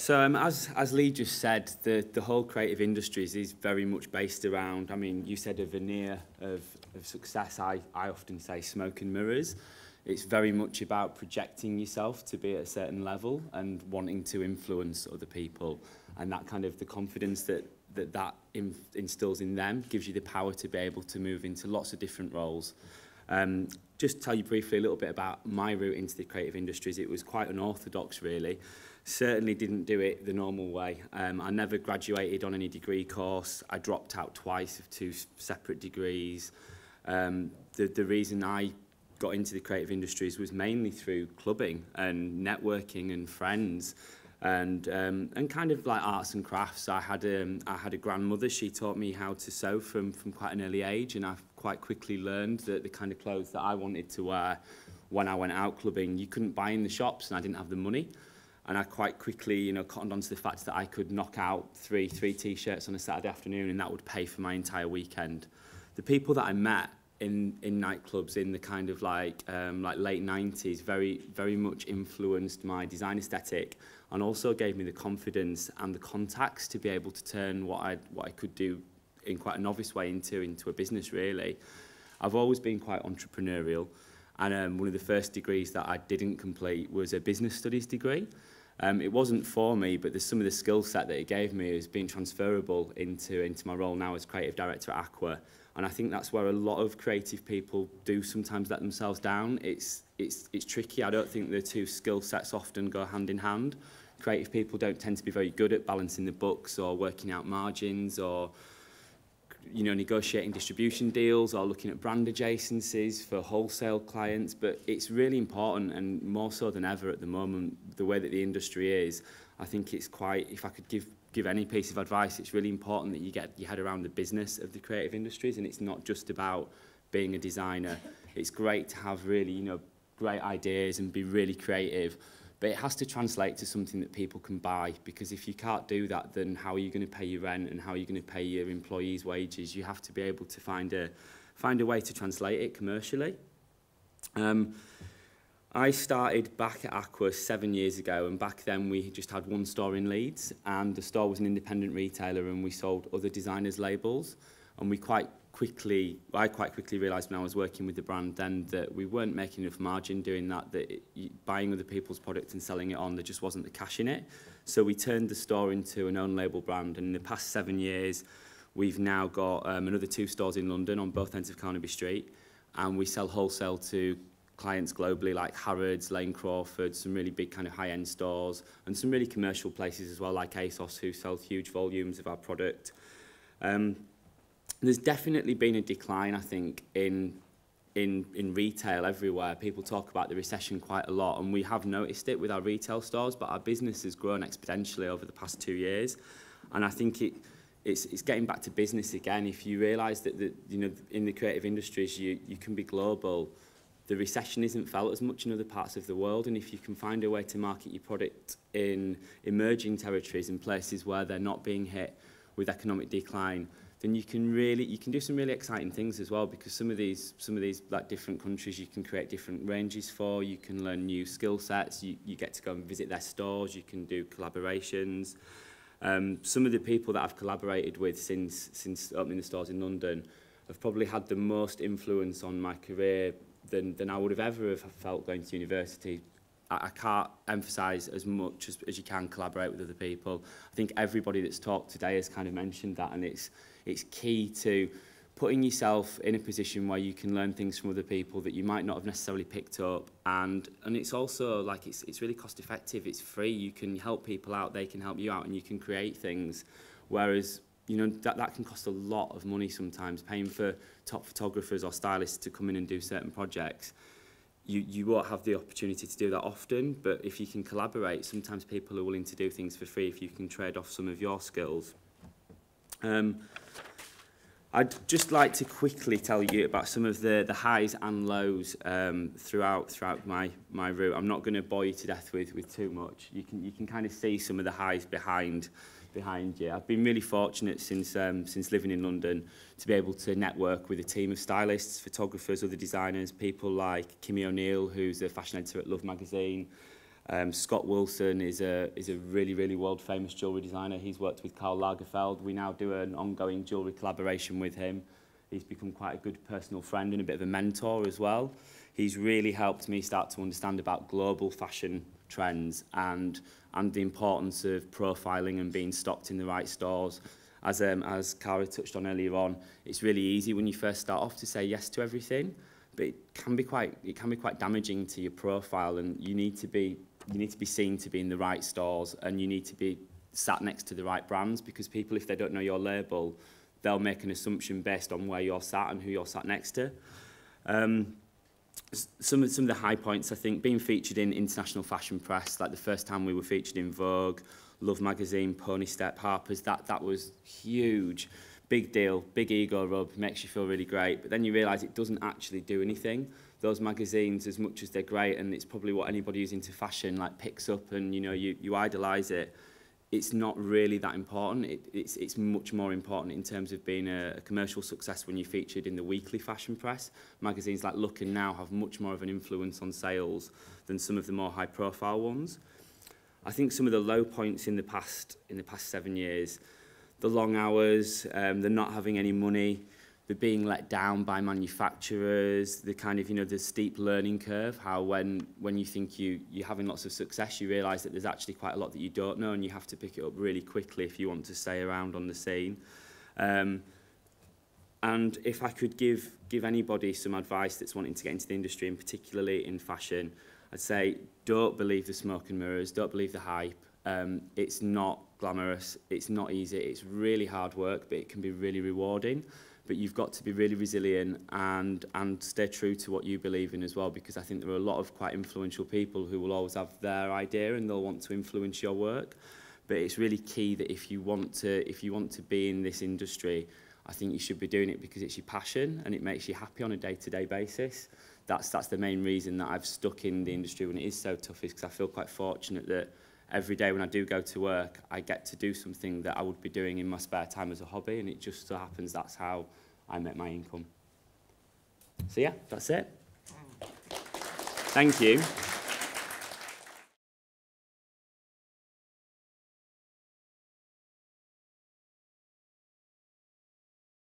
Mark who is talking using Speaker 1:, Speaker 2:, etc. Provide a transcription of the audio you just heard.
Speaker 1: So as Lee just said, the whole creative industries is very much based around, I mean, you said a veneer of success. I often say smoke and mirrors. It's very much about projecting yourself to be at a certain level and wanting to influence other people. And that kind of the confidence that instills in them gives you the power to be able to move into lots of different roles. Just tell you briefly a little bit about my route into the creative industries. It was quite unorthodox, really. Certainly didn't do it the normal way. I never graduated on any degree course. I dropped out twice of 2 separate degrees. The reason I got into the creative industries was mainly through clubbing and networking and friends. And kind of like arts and crafts. I had a grandmother. She taught me how to sew from quite an early age, and I quite quickly learned that the kind of clothes that I wanted to wear when I went out clubbing, you couldn't buy in the shops, and I didn't have the money. And I quite quickly, you know, cottoned onto the fact that I could knock out three T-shirts on a Saturday afternoon, and that would pay for my entire weekend. The people that I met in nightclubs in the kind of like late 90s very much influenced my design aesthetic, and also gave me the confidence and the contacts to be able to turn what I could do in quite a novice way into a business, really. I've always been quite entrepreneurial, and one of the first degrees that I didn't complete was a business studies degree. It wasn't for me, but there's some of the skill set that it gave me has been transferable into my role now as creative director at Aqua. And I think that's where a lot of creative people do sometimes let themselves down. It's tricky. I don't think the two skill sets often go hand in hand. Creative people don't tend to be very good at balancing the books or working out margins or, you know, negotiating distribution deals or looking at brand adjacencies for wholesale clients. But it's really important, and more so than ever at the moment, the way that the industry is. I think it's quite, if I could give any piece of advice, it's really important that you get your head around the business of the creative industries, and it's not just about being a designer. It's great to have really, you know, great ideas and be really creative, but it has to translate to something that people can buy, because if you can't do that, then how are you going to pay your rent and how are you going to pay your employees' wages? You have to be able to find a way to translate it commercially. I started back at Aqua 7 years ago, and back then we just had one store in Leeds, and the store was an independent retailer, and we sold other designers' labels. And I quite quickly realised when I was working with the brand then that we weren't making enough margin doing that, buying other people's products and selling it on, there just wasn't the cash in it. So we turned the store into an own label brand, and in the past 7 years we've now got another 2 stores in London on both ends of Carnaby Street, and we sell wholesale to clients globally like Harrods, Lane Crawford, some really big kind of high-end stores, and some really commercial places as well like ASOS, who sell huge volumes of our product. There's definitely been a decline, I think, in retail everywhere. People talk about the recession quite a lot, and we have noticed it with our retail stores, but our business has grown exponentially over the past 2 years. And I think it's getting back to business again. If you realise that you know, in the creative industries you can be global, the recession isn't felt as much in other parts of the world, and if you can find a way to market your product in emerging territories and places where they're not being hit with economic decline, then you can do some really exciting things as well, because some of these like different countries you can create different ranges for, you can learn new skill sets, you get to go and visit their stores, you can do collaborations. Some of the people that I've collaborated with since opening the stores in London have probably had the most influence on my career than I would have ever have felt going to university. I can't emphasise as much as you can collaborate with other people. I think everybody that's talked today has kind of mentioned that, and it's key to putting yourself in a position where you can learn things from other people that you might not have necessarily picked up, and it's also like it's really cost effective, it's free, you can help people out, they can help you out, and you can create things, whereas you know, that can cost a lot of money sometimes, paying for top photographers or stylists to come in and do certain projects. You won't have the opportunity to do that often, but if you can collaborate, sometimes people are willing to do things for free if you can trade off some of your skills. I'd just like to quickly tell you about some of the highs and lows throughout my route. I'm not going to bore you to death with too much. You can kind of see some of the highs behind you. I've been really fortunate since living in London to be able to network with a team of stylists, photographers, other designers, people like Kimmy O'Neill, who's a fashion editor at Love magazine, Scott Wilson is a really, really world-famous jewellery designer. He's worked with Karl Lagerfeld. We now do an ongoing jewellery collaboration with him. He's become quite a good personal friend and a bit of a mentor as well. He's really helped me start to understand about global fashion trends and the importance of profiling and being stocked in the right stores. As Cara touched on earlier on, it's really easy when you first start off to say yes to everything, but it can be quite damaging to your profile, and you need to be seen to be in the right stores, and you need to be sat next to the right brands, because people, if they don't know your label, they'll make an assumption based on where you're sat and who you're sat next to. Some of the high points, I think, being featured in international fashion press, like the first time we were featured in Vogue, Love magazine, Pony Step, Harper's, that was huge. Big deal, big ego rub, makes you feel really great, but then you realise it doesn't actually do anything. Those magazines, as much as they're great, and it's probably what anybody who's into fashion like picks up and you idolise it, it's not really that important. It's much more important in terms of being a commercial success when you're featured in the weekly fashion press. Magazines like Look and Now have much more of an influence on sales than some of the more high-profile ones. I think some of the low points in the past 7 years, the long hours, the not having any money, the being let down by manufacturers, the kind of, the steep learning curve, how when you think you're having lots of success, you realise that there's actually quite a lot that you don't know, and you have to pick it up really quickly if you want to stay around on the scene. And if I could give anybody some advice that's wanting to get into the industry, and particularly in fashion, I'd say don't believe the smoke and mirrors, don't believe the hype. It's not glamorous, it's not easy, it's really hard work, but it can be really rewarding. But you've got to be really resilient and stay true to what you believe in as well, because I think there are a lot of quite influential people who will always have their idea and they'll want to influence your work. But it's really key that if you want to be in this industry, I think you should be doing it because it's your passion and it makes you happy on a day-to-day basis. That's the main reason that I've stuck in the industry when it is so tough, is because I feel quite fortunate that every day when I do go to work, I get to do something that I would be doing in my spare time as a hobby, and it just so happens that's how I make my income. So yeah, that's it. Thank you.